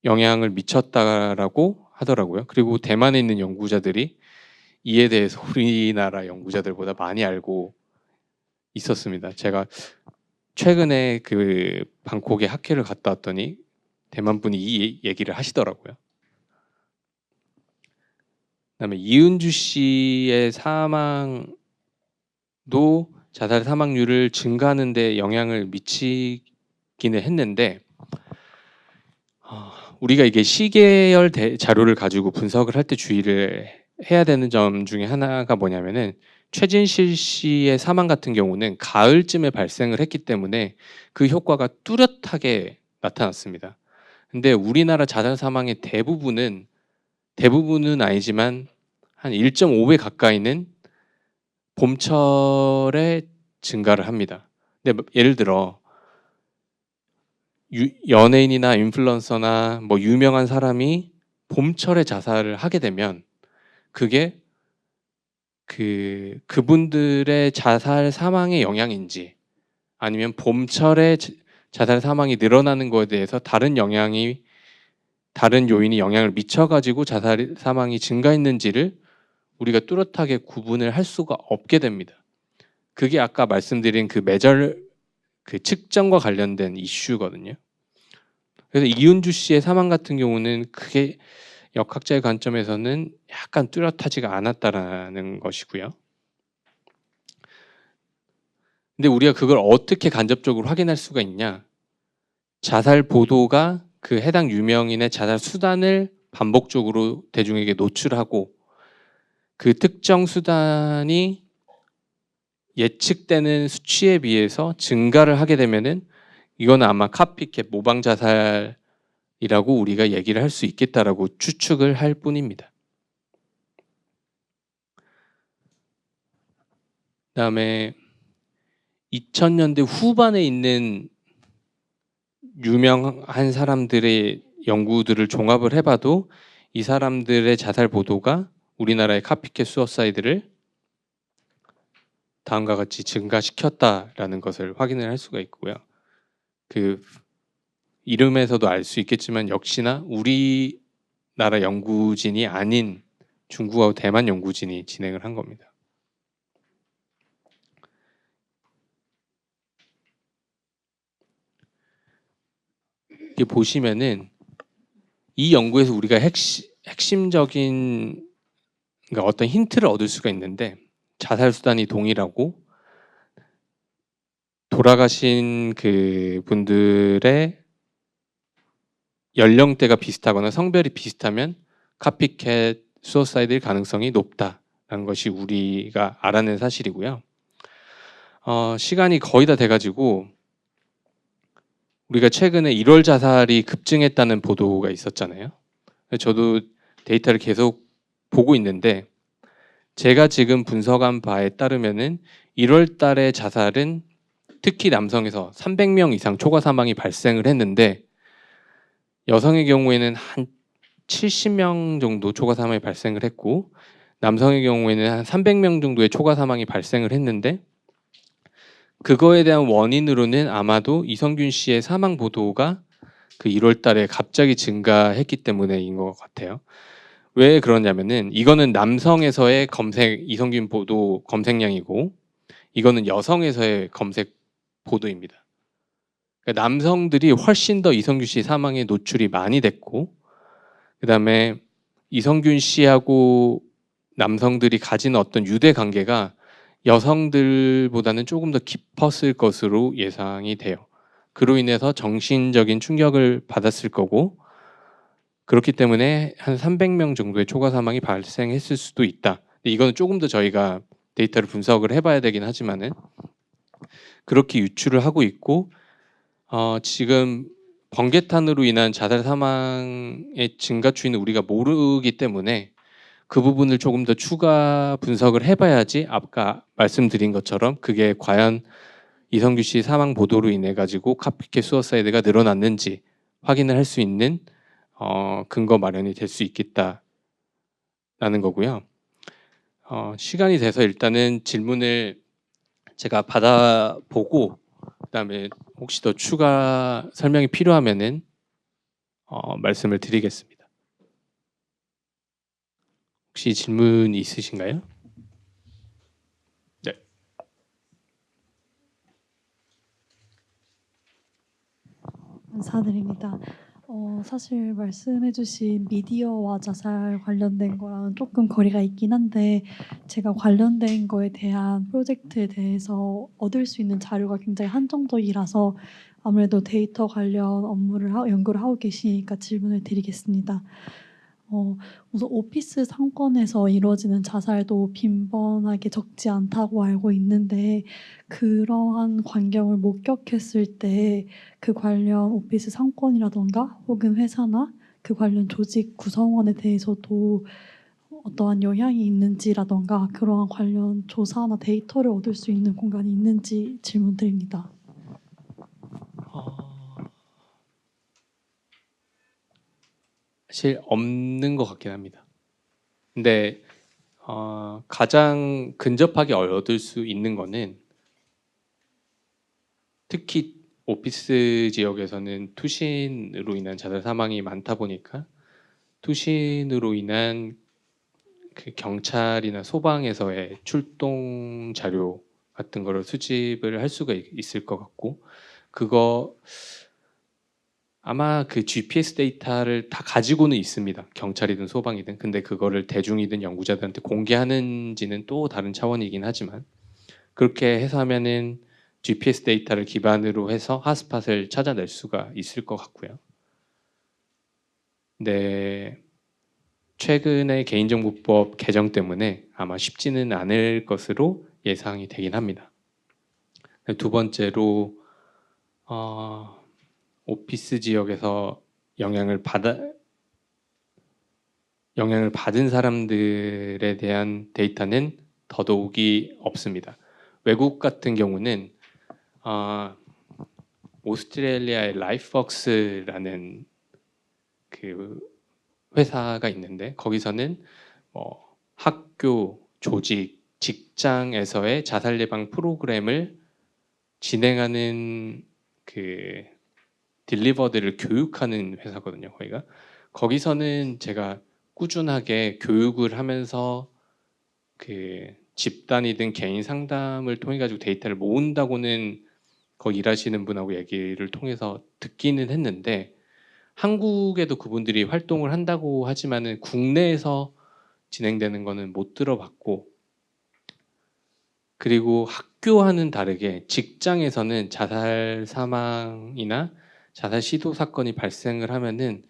영향을 미쳤다라고 하더라고요. 그리고 대만에 있는 연구자들이 이에 대해서 우리나라 연구자들보다 많이 알고 있었습니다. 제가 최근에 그 방콕에 학회를 갔다 왔더니 대만 분이 이 얘기를 하시더라고요. 그다음에 이은주 씨의 사망도 자살 사망률을 증가하는 데 영향을 미치기는 했는데, 우리가 이게 시계열 자료를 가지고 분석을 할 때 주의를 해야 되는 점 중에 하나가 뭐냐면은, 최진실 씨의 사망 같은 경우는 가을쯤에 발생을 했기 때문에 그 효과가 뚜렷하게 나타났습니다. 근데 우리나라 자살 사망의 대부분은 아니지만 한 1.5배 가까이는 봄철에 증가를 합니다. 근데 예를 들어 연예인이나 인플루언서나 뭐 유명한 사람이 봄철에 자살을 하게 되면 그게 그분들의 자살 사망의 영향인지, 아니면 봄철에 자살 사망이 늘어나는 거에 대해서 다른 요인이 영향을 미쳐가지고 자살 사망이 증가했는지를 우리가 뚜렷하게 구분을 할 수가 없게 됩니다. 그게 아까 말씀드린 그 측정과 관련된 이슈거든요. 그래서 이은주 씨의 사망 같은 경우는 그게 역학자의 관점에서는 약간 뚜렷하지가 않았다라는 것이고요. 근데 우리가 그걸 어떻게 간접적으로 확인할 수가 있냐? 자살 보도가 그 해당 유명인의 자살 수단을 반복적으로 대중에게 노출하고 그 특정 수단이 예측되는 수치에 비해서 증가를 하게 되면은 이거는 아마 카피캣 모방 자살이라고 우리가 얘기를 할 수 있겠다라고 추측을 할 뿐입니다. 그다음에 2000년대 후반에 있는 유명한 사람들의 연구들을 종합을 해봐도 이 사람들의 자살 보도가 우리나라의 카피캣 수어사이드를 다음과 같이 증가시켰다라는 것을 확인을 할 수가 있고요. 그 이름에서도 알 수 있겠지만 역시나 우리나라 연구진이 아닌 중국하고 대만 연구진이 진행을 한 겁니다. 이게 보시면은 이 연구에서 우리가 핵심적인 그러니까 어떤 힌트를 얻을 수가 있는데, 자살 수단이 동일하고 돌아가신 그 분들의 연령대가 비슷하거나 성별이 비슷하면 카피캣 수어사이드일 가능성이 높다라는 것이 우리가 알아낸 사실이고요. 시간이 거의 다 돼가지고 우리가 최근에 1월 자살이 급증했다는 보도가 있었잖아요. 저도 데이터를 계속 보고 있는데, 제가 지금 분석한 바에 따르면은 1월 달에 자살은 특히 남성에서 300명 이상 초과 사망이 발생을 했는데, 여성의 경우에는 한 70명 정도 초과 사망이 발생을 했고, 남성의 경우에는 한 300명 정도의 초과 사망이 발생을 했는데, 그거에 대한 원인으로는 아마도 이성균 씨의 사망 보도가 그 1월 달에 갑자기 증가했기 때문에인 것 같아요. 왜 그러냐면은 이거는 남성에서의 이성균 보도 검색량이고, 이거는 여성에서의 검색 보도입니다. 그러니까 남성들이 훨씬 더 이성균 씨 사망에 노출이 많이 됐고, 그다음에 이성균 씨하고 남성들이 가진 어떤 유대 관계가 여성들보다는 조금 더 깊었을 것으로 예상이 돼요. 그로 인해서 정신적인 충격을 받았을 거고 그렇기 때문에 한 300명 정도의 초과 사망이 발생했을 수도 있다. 근데 이거는 조금 더 저희가 데이터를 분석을 해봐야 되긴 하지만은 그렇게 유추를 하고 있고 지금 번개탄으로 인한 자살 사망의 증가 추이는 우리가 모르기 때문에 그 부분을 조금 더 추가 분석을 해봐야지 아까 말씀드린 것처럼 그게 과연 이성규 씨 사망 보도로 인해 가지고 카피캣 수어사이드가 늘어났는지 확인을 할 수 있는 근거 마련이 될 수 있겠다라는 거고요. 시간이 돼서 일단은 질문을 제가 받아보고 그다음에 혹시 더 추가 설명이 필요하면은 말씀을 드리겠습니다. 혹시 질문 있으신가요? 네. 감사드립니다. 사실 말씀해주신 미디어와 자살 관련된 거랑 조금 거리가 있긴 한데 제가 관련된 거에 대한 프로젝트에 대해서 얻을 수 있는 자료가 굉장히 한정적이라서 아무래도 데이터 관련 업무를 연구를 하고 계시니까 질문을 드리겠습니다. 우선 오피스 상권에서 이루어지는 자살도 빈번하게 적지 않다고 알고 있는데 그러한 광경을 목격했을 때 그 관련 오피스 상권이라던가 혹은 회사나 그 관련 조직 구성원에 대해서도 어떠한 영향이 있는지라던가 그러한 관련 조사나 데이터를 얻을 수 있는 공간이 있는지 질문드립니다. 사실 없는 것 같긴 합니다. 근데 가장 근접하게 얻을 수 있는 거는 특히 오피스 지역에서는 투신으로 인한 자살 사망이 많다 보니까 투신으로 인한 그 경찰이나 소방에서의 출동 자료 같은 거를 수집을 할 수가 있을 것 같고 그거 아마 그 GPS 데이터를 다 가지고는 있습니다. 경찰이든 소방이든. 근데 그거를 대중이든 연구자들한테 공개하는지는 또 다른 차원이긴 하지만 그렇게 해서 하면은 GPS 데이터를 기반으로 해서 핫스팟을 찾아낼 수가 있을 것 같고요. 근데 최근에 개인정보법 개정 때문에 아마 쉽지는 않을 것으로 예상이 되긴 합니다. 두 번째로 오피스 지역에서 영향을 받은 사람들에 대한 데이터는 더더욱이 없습니다. 외국 같은 경우는 오스트레일리아의 라이프웍스라는 그 회사가 있는데 거기서는 학교, 조직, 직장에서의 자살 예방 프로그램을 진행하는 그 딜리버드를 교육하는 회사거든요. 거기서는 제가 꾸준하게 교육을 하면서 그 집단이든 개인 상담을 통해 가지고 데이터를 모은다고는 거기 일하시는 분하고 얘기를 통해서 듣기는 했는데 한국에도 그분들이 활동을 한다고 하지만은 국내에서 진행되는 거는 못 들어봤고 그리고 학교와는 다르게 직장에서는 자살 사망이나 자살 시도 사건이 발생을 하면은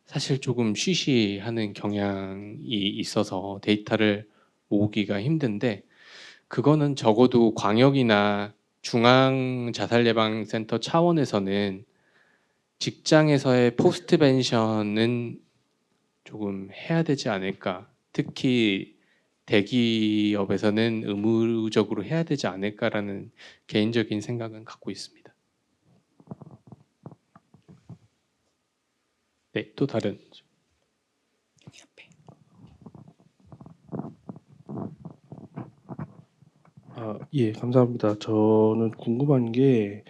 사실 조금 쉬쉬하는 경향이 있어서 데이터를 모으기가 힘든데 그거는 적어도 광역이나 중앙 자살 예방 센터 차원에서는 직장에서의 포스트 벤션은 조금 해야 되지 않을까. 특히 대기업에서는 의무적으로 해야 되지 않을까라는 개인적인 생각은 갖고 있습니다. 네, 또 다른. 여기 앞에. 예, 감사합니다. 저는 궁금한 게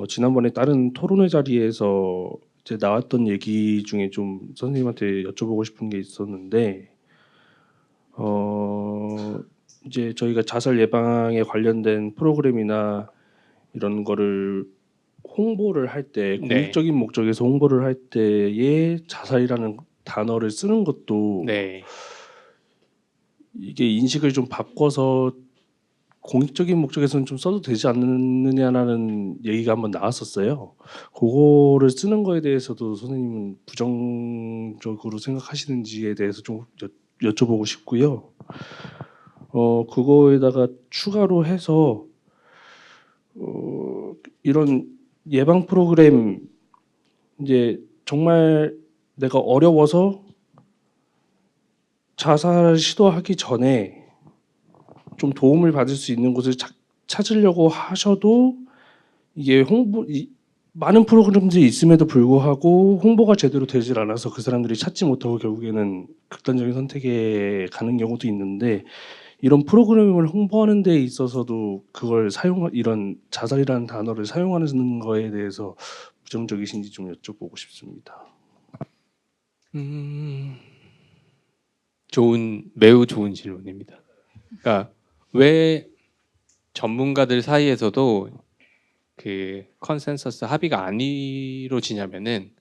지난번에 다른 토론회 자리에서 이제 나왔던 얘기 중에 좀 선생님한테 여쭤보고 싶은 게 있었는데 이제 저희가 자살 예방에 관련된 프로그램이나 이런 거를 홍보를 할 때 네. 공익적인 목적에서 홍보를 할 때에 자살이라는 단어를 쓰는 것도 네. 이게 인식을 좀 바꿔서 공익적인 목적에서는 좀 써도 되지 않느냐라는 얘기가 한번 나왔었어요. 그거를 쓰는 거에 대해서도 선생님은 부정적으로 생각하시는지에 대해서 좀 여쭤보고 싶고요. 그거에다가 추가로 해서 이런 예방 프로그램 이제 정말 내가 어려워서 자살 시도하기 전에 좀 도움을 받을 수 있는 곳을 찾으려고 하셔도 이게 많은 프로그램들이 있음에도 불구하고 홍보가 제대로 되질 않아서 그 사람들이 찾지 못하고 결국에는 극단적인 선택에 가는 경우도 있는데 이런 프로그램을 홍보하는 데 있어서도 그걸 이런 자살이라는 단어를 사용하는 거에 대해서 부정적이신지 좀 여쭤보고 싶습니다. 매우 좋은 질문입니다. 그러니까 왜 전문가들 사이에서도 그 컨센서스 합의가 안 이루어지냐면은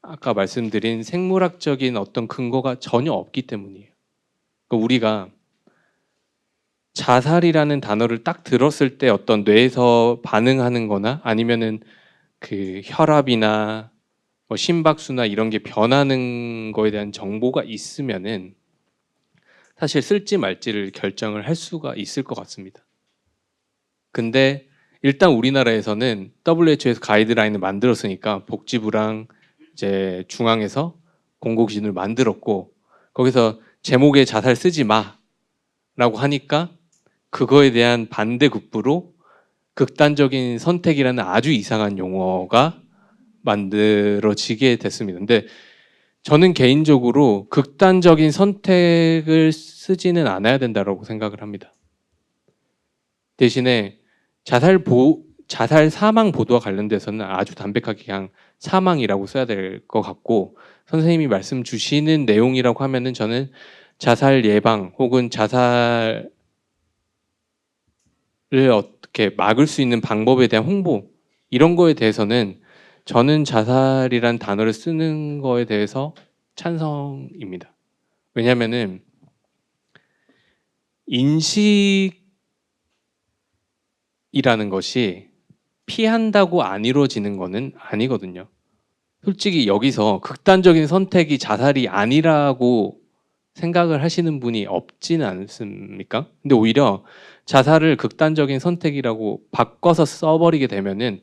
아까 말씀드린 생물학적인 어떤 근거가 전혀 없기 때문이에요. 그러니까 우리가 자살이라는 단어를 딱 들었을 때 어떤 뇌에서 반응하는 거나 아니면은 그 혈압이나 뭐 심박수나 이런 게 변하는 거에 대한 정보가 있으면은 사실 쓸지 말지를 결정을 할 수가 있을 것 같습니다. 근데 일단 우리나라에서는 WHO에서 가이드라인을 만들었으니까 복지부랑 이제 중앙에서 공고 기준을 만들었고 거기서 제목에 자살 쓰지 마라고 하니까 그거에 대한 반대급부로 극단적인 선택이라는 아주 이상한 용어가 만들어지게 됐습니다. 근데 저는 개인적으로 극단적인 선택을 쓰지는 않아야 된다고 생각을 합니다. 대신에 자살 사망 보도와 관련돼서는 아주 담백하게 그냥 사망이라고 써야 될 것 같고 선생님이 말씀 주시는 내용이라고 하면은 저는 자살 예방 혹은 자살을 어떻게 막을 수 있는 방법에 대한 홍보 이런 거에 대해서는 저는 자살이란 단어를 쓰는 거에 대해서 찬성입니다. 왜냐하면은 인식이라는 것이 피한다고 안 이루어지는 거는 아니거든요. 솔직히 여기서 극단적인 선택이 자살이 아니라고 생각을 하시는 분이 없지는 않습니까? 근데 오히려 자살을 극단적인 선택이라고 바꿔서 써버리게 되면은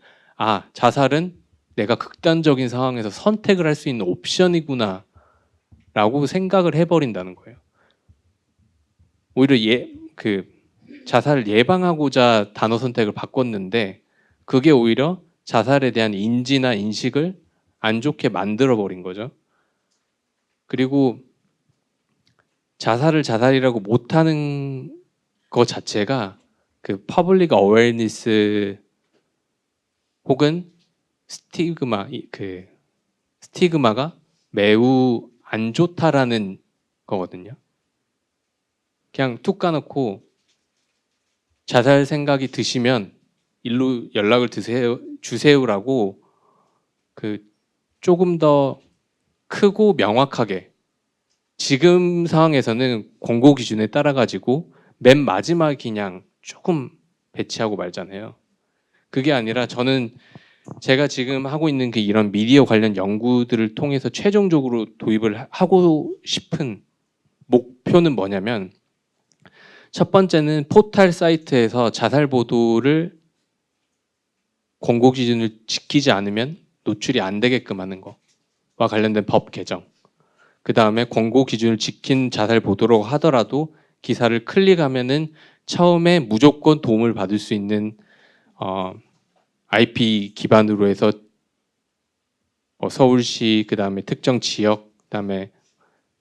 자살은 내가 극단적인 상황에서 선택을 할 수 있는 옵션이구나 라고 생각을 해버린다는 거예요. 오히려 자살을 예방하고자 단어 선택을 바꿨는데 그게 오히려 자살에 대한 인지나 인식을 안 좋게 만들어 버린 거죠. 그리고 자살을 자살이라고 못하는 것 자체가 그 퍼블릭 어웨어니스 혹은 스티그마가 매우 안 좋다라는 거거든요. 그냥 툭 까놓고 자살 생각이 드시면 일로 연락을 주세요라고 조금 더 크고 명확하게 지금 상황에서는 권고 기준에 따라 가지고 맨 마지막에 그냥 조금 배치하고 말잖아요. 그게 아니라 저는 제가 지금 하고 있는 이런 미디어 관련 연구들을 통해서 최종적으로 도입을 하고 싶은 목표는 뭐냐면 첫 번째는 포털 사이트에서 자살 보도를 권고 기준을 지키지 않으면 노출이 안 되게끔 하는 거와 관련된 법 개정. 그 다음에 권고 기준을 지킨 자살 보도라고 하더라도 기사를 클릭하면은 처음에 무조건 도움을 받을 수 있는 IP 기반으로 해서 서울시, 그 다음에 특정 지역, 그 다음에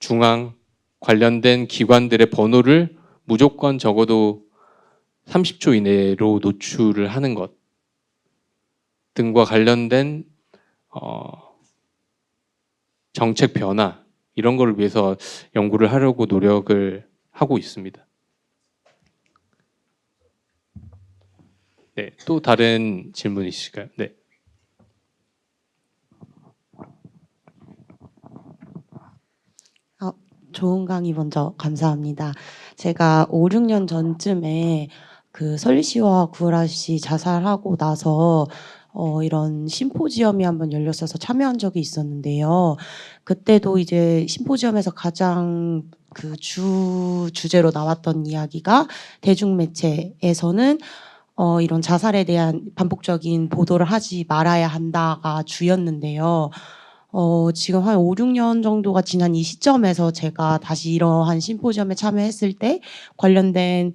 중앙 관련된 기관들의 번호를 무조건 적어도 30초 이내로 노출을 하는 것 등과 관련된 정책 변화 이런 거를 위해서 연구를 하려고 노력을 하고 있습니다. 네, 또 다른 질문 있으실까요? 네. 좋은 강의 먼저 감사합니다. 제가 5, 6년 전쯤에 그 설리 씨와 구라 씨 자살하고 나서 이런 심포지엄이 한번 열렸어서 참여한 적이 있었는데요. 그때도 이제 심포지엄에서 가장 그 주제로 나왔던 이야기가 대중매체에서는 이런 자살에 대한 반복적인 보도를 하지 말아야 한다가 주였는데요. 지금 한 5, 6년 정도가 지난 이 시점에서 제가 다시 이러한 심포지엄에 참여했을 때 관련된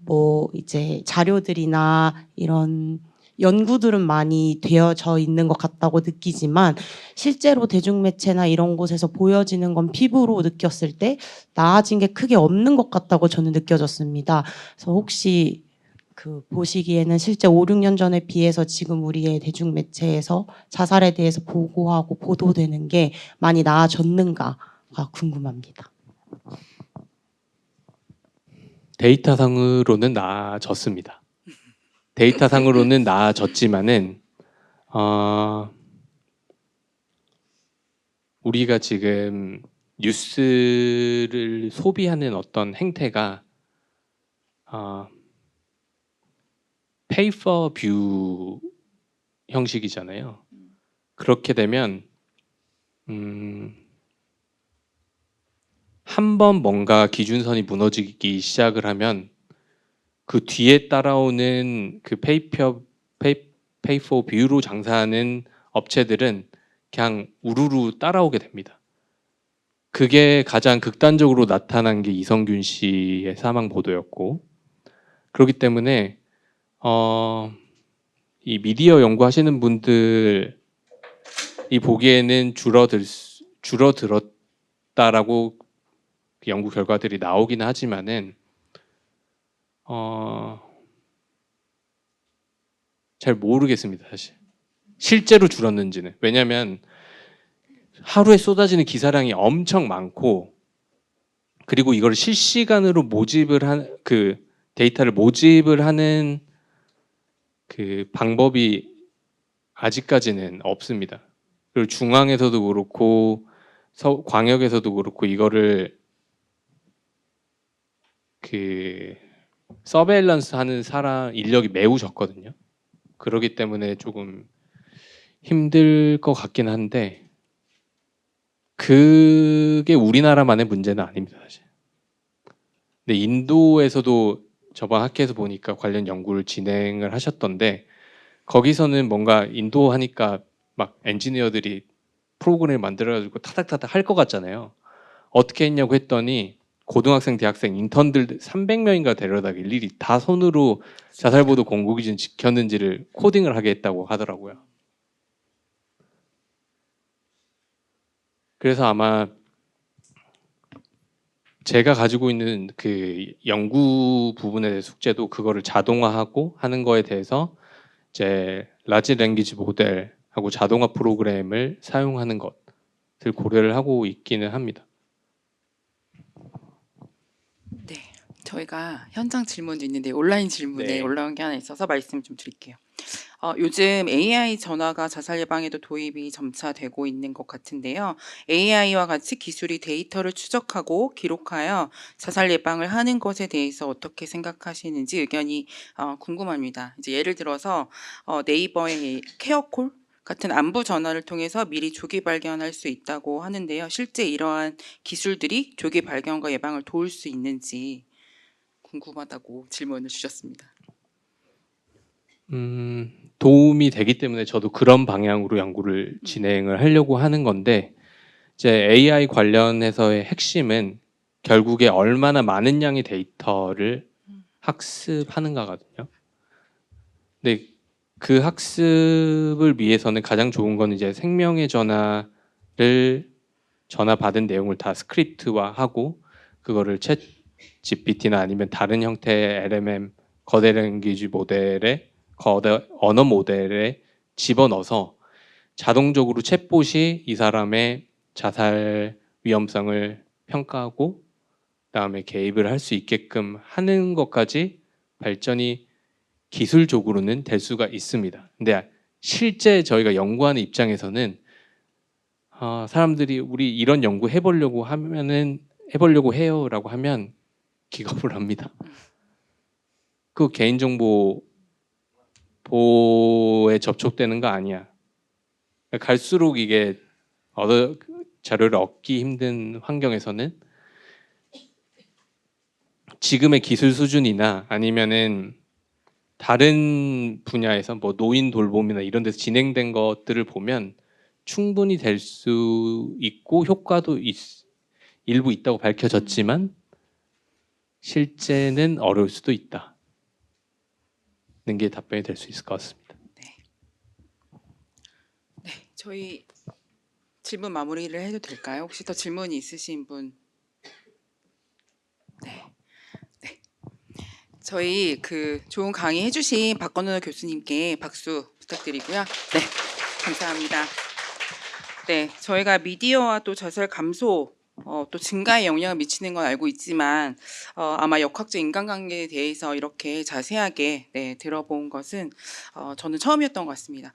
뭐 이제 자료들이나 이런 연구들은 많이 되어져 있는 것 같다고 느끼지만 실제로 대중매체나 이런 곳에서 보여지는 건 피부로 느꼈을 때 나아진 게 크게 없는 것 같다고 저는 느껴졌습니다. 그래서 혹시 그 보시기에는 실제 5, 6년 전에 비해서 지금 우리의 대중매체에서 자살에 대해서 보고하고 보도되는 게 많이 나아졌는가가 궁금합니다. 데이터상으로는 나아졌습니다. 데이터상으로는 나아졌지만은 우리가 지금 뉴스를 소비하는 어떤 행태가 pay for view 형식이잖아요. 그렇게 되면 한 번 뭔가 기준선이 무너지기 시작을 하면 그 뒤에 따라오는 그 pay for view로 장사하는 업체들은 그냥 우르르 따라오게 됩니다. 그게 가장 극단적으로 나타난 게 이성균 씨의 사망 보도였고, 그렇기 때문에 이 미디어 연구하시는 분들이 보기에는 줄어들었다라고 연구 결과들이 나오긴 하지만은 잘 모르겠습니다, 사실. 실제로 줄었는지는. 왜냐하면 하루에 쏟아지는 기사량이 엄청 많고, 그리고 이걸 실시간으로 그 데이터를 모집을 하는 그 방법이 아직까지는 없습니다. 그리고 중앙에서도 그렇고 광역에서도 그렇고 이거를 그 서베일런스 하는 사람 인력이 매우 적거든요. 그렇기 때문에 조금 힘들 것 같긴 한데 그게 우리나라만의 문제는 아닙니다, 사실. 근데 인도에서도 저번 학회에서 보니까 관련 연구를 진행을 하셨던데 거기서는 뭔가 인도 하니까 막 엔지니어들이 프로그램을 만들어가지고 타닥타닥 할 것 같잖아요. 어떻게 했냐고 했더니 고등학생, 대학생, 인턴들 300명인가 데려다 일일이 다 손으로 자살보도 공고기준 지켰는지를 코딩을 하게 했다고 하더라고요. 그래서 아마 제가 가지고 있는 그 연구 부분에 대해 숙제도 그거를 자동화하고 하는 거에 대해서 이제 라지 랭귀지 모델하고 자동화 프로그램을 사용하는 것을 고려를 하고 있기는 합니다. 네, 저희가 현장 질문도 있는데 온라인 질문에 네. 올라온 게 하나 있어서 말씀 좀 드릴게요. 요즘 AI 전화가 자살 예방에도 도입이 점차 되고 있는 것 같은데요. AI와 같이 기술이 데이터를 추적하고 기록하여 자살 예방을 하는 것에 대해서 어떻게 생각하시는지 의견이 궁금합니다. 이제 예를 들어서 네이버의 케어콜 같은 안부 전화를 통해서 미리 조기 발견할 수 있다고 하는데요. 실제 이러한 기술들이 조기 발견과 예방을 도울 수 있는지 궁금하다고 질문을 주셨습니다. 도움이 되기 때문에 저도 그런 방향으로 연구를 진행을 하려고 하는 건데 이제 AI 관련해서의 핵심은 결국에 얼마나 많은 양의 데이터를 학습하는가거든요. 근데 그 학습을 위해서는 가장 좋은 건 이제 생명의 전화 받은 내용을 다 스크립트화하고 그거를 챗 GPT나 아니면 다른 형태의 LMM 거대 랭귀지 모델에 언어 모델에 집어넣어서 자동적으로 챗봇이 이 사람의 자살 위험성을 평가하고 그다음에 개입을 할 수 있게끔 하는 것까지 발전이 기술적으로는 될 수가 있습니다. 근데 실제 저희가 연구하는 입장에서는 사람들이 우리 이런 연구 해보려고 하면은 해보려고 해요라고 하면 기겁을 합니다. 그 개인정보 보호에 접촉되는 거 아니야. 갈수록 이게 자료를 얻기 힘든 환경에서는 지금의 기술 수준이나 아니면은 다른 분야에서 뭐 노인 돌봄이나 이런 데서 진행된 것들을 보면 충분히 될 수 있고 효과도 일부 있다고 밝혀졌지만 실제는 어려울 수도 있다는 게 답변이 될 수 있을 것 같습니다. 네, 저희 질문 마무리를 해도 될까요? 혹시 더 질문이 있으신 분? 네. 네. 저희 그 좋은 강의 해주신 박건우 교수님께 박수 부탁드리고요. 네, 감사합니다. 네, 저희가 미디어와 또 자살 감소 또 증가에 영향을 미치는 건 알고 있지만 아마 역학적 인간관계에 대해서 이렇게 자세하게 들어본 것은 저는 처음이었던 것 같습니다.